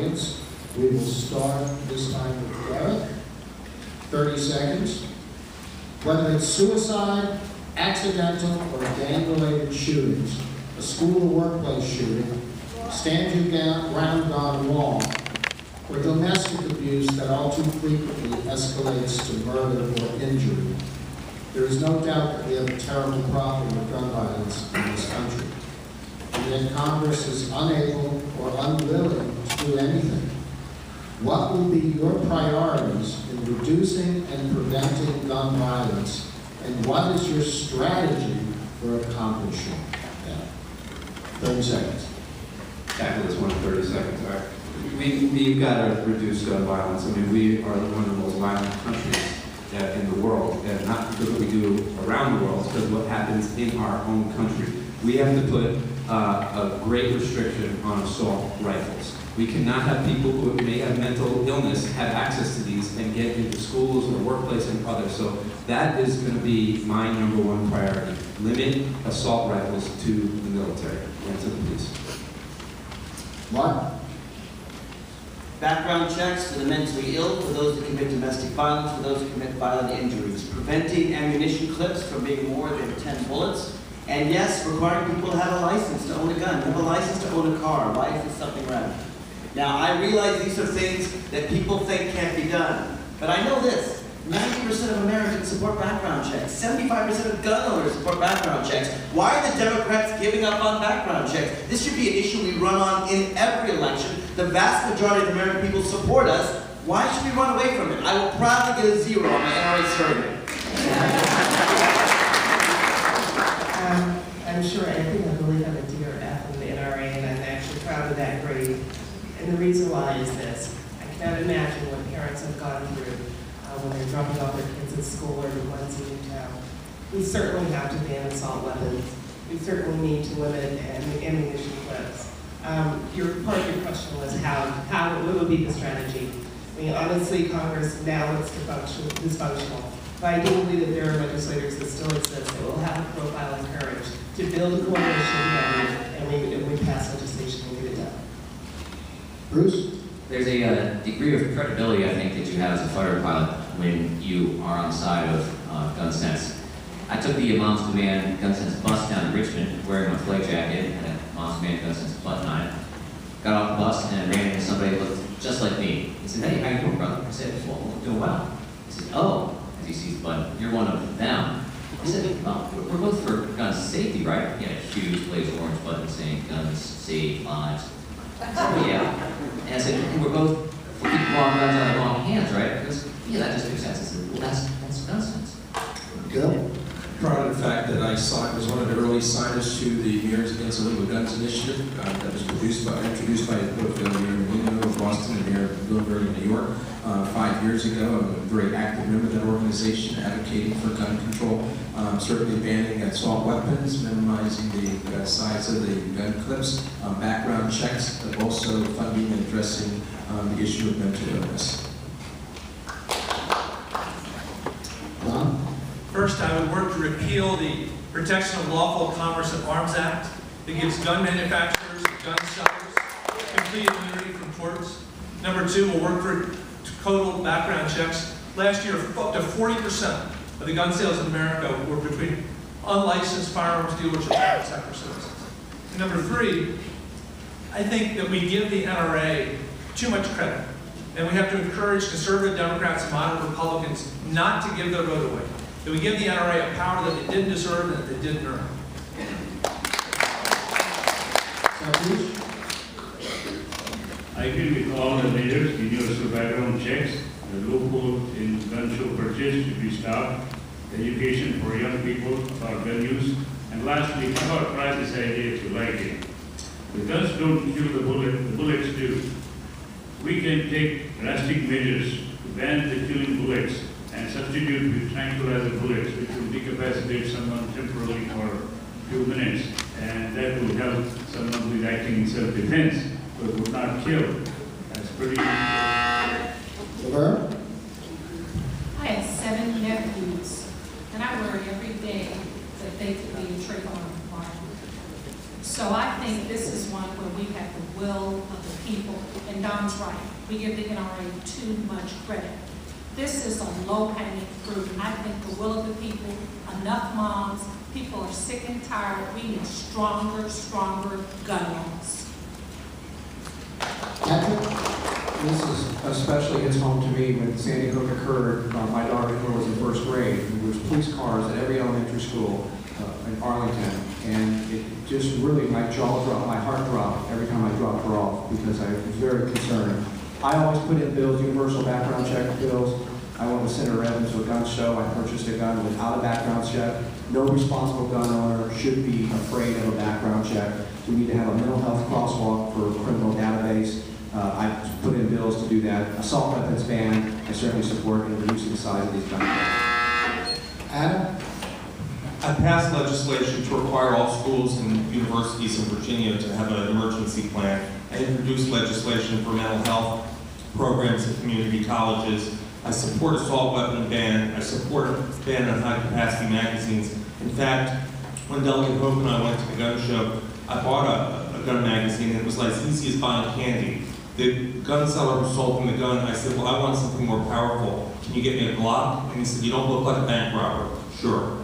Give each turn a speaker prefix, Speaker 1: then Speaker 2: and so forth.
Speaker 1: audience. We will start this time with Derek. 30 seconds. Whether it's suicide, accidental, or gang-related shootings, a school or workplace shooting, stand your ground gone wrong, or domestic abuse that all too frequently escalates to murder or injury, there is no doubt that we have a terrible problem with gun violence in this country. And yet Congress is unable or unwilling to do anything. What will be your priorities in reducing and preventing gun violence, and what is your strategy for accomplishing that? 30 seconds.
Speaker 2: Tackle this one in 30 seconds. All right. We've got to reduce gun violence. I mean, we are one of the most violent countries in the world, and not because what we do around the world, it's because what happens in our own country. We have to put a great restriction on assault rifles. We cannot have people who may have mental illness have access to these and get into schools or workplace and others. So that is going to be my #1 priority. Limit assault rifles to the military and to the police.
Speaker 1: Mark?
Speaker 3: Background checks for the mentally ill, for those that commit domestic violence, for those that commit violent injuries. Preventing ammunition clips from being more than 10 bullets. And yes, requiring people to have a license to own a gun, have a license to own a car, license something rather. Now, I realize these are things that people think can't be done, but I know this. 90% of Americans support background checks. 75% of gun owners support background checks. Why are the Democrats giving up on background checks? This should be an issue we run on in every election. The vast majority of the American people support us. Why should we run away from it? I will proudly get a 0 on my NRA survey.
Speaker 4: I'm sure Anthony, I believe I'm a DRF in the NRA, and I'm actually proud of that grade. And the reason why is this. I cannot imagine what parents have gone through when they're dropping off their kids at school or the ones in town. We certainly have to ban assault weapons. We certainly need to limit ammunition clips. Part of your question was what would be the strategy? I mean, honestly, Congress now looks dysfunctional. But I do believe that there are legislators that still exist that will have the profile and courage to build a coalition together, and we pass legislation and get it done.
Speaker 1: Bruce?
Speaker 5: There's a degree of credibility, I think, that you have as a fighter pilot when you are on the side of gun sense. I took the Moms Demand Gun Sense bus down to Richmond wearing my flight jacket and a Moms Demand Gun Sense button on it. Got off the bus and ran into somebody who looked just like me. He said, "Hey, how you doing, brother?" I said, "Well, I'm doing well." He said, "Oh," as he sees the button, "you're one of them." I said, "Well, we're both for gun safety, right?" He had a huge blaze orange button saying guns save lives. I said, "Oh, yeah." And I said, "We're both for keeping wrong guns out of wrong hands, right?" He goes, "Yeah, that just makes sense." I said, "Well, that's gun sense."
Speaker 1: Bill?
Speaker 6: Proud of the fact that I was one of the early signers to the Mirrors Against Illegal Guns initiative that was introduced by both Mayor Menino of Boston and Mayor Bloomberg of New York 5 years ago. I'm a very active member of that organization, advocating for gun control, certainly banning assault weapons, minimizing the size of the gun clips, background checks, but also funding and addressing the issue of mental illness.
Speaker 1: Ron?
Speaker 7: First, I would work to repeal the Protection of Lawful Commerce of Arms Act that gives gun manufacturers, gun sellers, complete immunity from torts. Number 2, we'll work for total background checks. Last year, up to 40% of the gun sales in America were between unlicensed firearms dealers and private sector citizens. And number 3, I think that we give the NRA too much credit. And we have to encourage conservative Democrats and moderate Republicans not to give their vote away. That we give the NRA a power that it didn't deserve and that it didn't earn.
Speaker 8: I agree with all the leaders, universal background checks, the loophole in gun show purchase should be stopped, education for young people about gun use, and lastly, how about try this idea if you like it. The guns don't kill the bullet, the bullets do. We can take drastic measures to ban the killing bullets and substitute with tranquilizer bullets, which will decapacitate someone temporarily for a few minutes, and that will help someone who is acting in self-defense, but would not kill. That's pretty.
Speaker 1: Laverne?
Speaker 9: I have 7 nephews, and I worry every day that they could be a trigger on fire. So I think this is one where we have the will of the people. And Dr. John's right. We give the NRA too much credit. This is a low-hanging fruit. I think the will of the people, enough moms, people are sick and tired. We need stronger gun laws.
Speaker 1: Patrick?
Speaker 10: This is especially hits home to me when Sandy Hook occurred. My daughter was in first grade. There was police cars at every elementary school in Arlington, and it just really, my jaw dropped, my heart dropped every time I dropped her off because I was very concerned. I always put in bills, universal background check bills. I went with Senator Evans to a gun show. I purchased a gun without a background check. No responsible gun owner should be afraid of a background check. We need to have a mental health crosswalk for a criminal database. I put in bills to do that. Assault weapons ban, I certainly support in reducing the size of these guns.
Speaker 1: Adam?
Speaker 11: I passed legislation to require all schools and universities in Virginia to have an emergency plan. I introduced legislation for mental health programs at community colleges. I support assault weapon ban. I support a ban on high-capacity magazines. In fact, when Delegate Hope and I went to the gun show, I bought a gun magazine, and it was like as easy as buying candy. The gun seller who sold me the gun, I said, well, I want something more powerful. Can you get me a Glock? And he said, you don't look like a bank robber. Sure.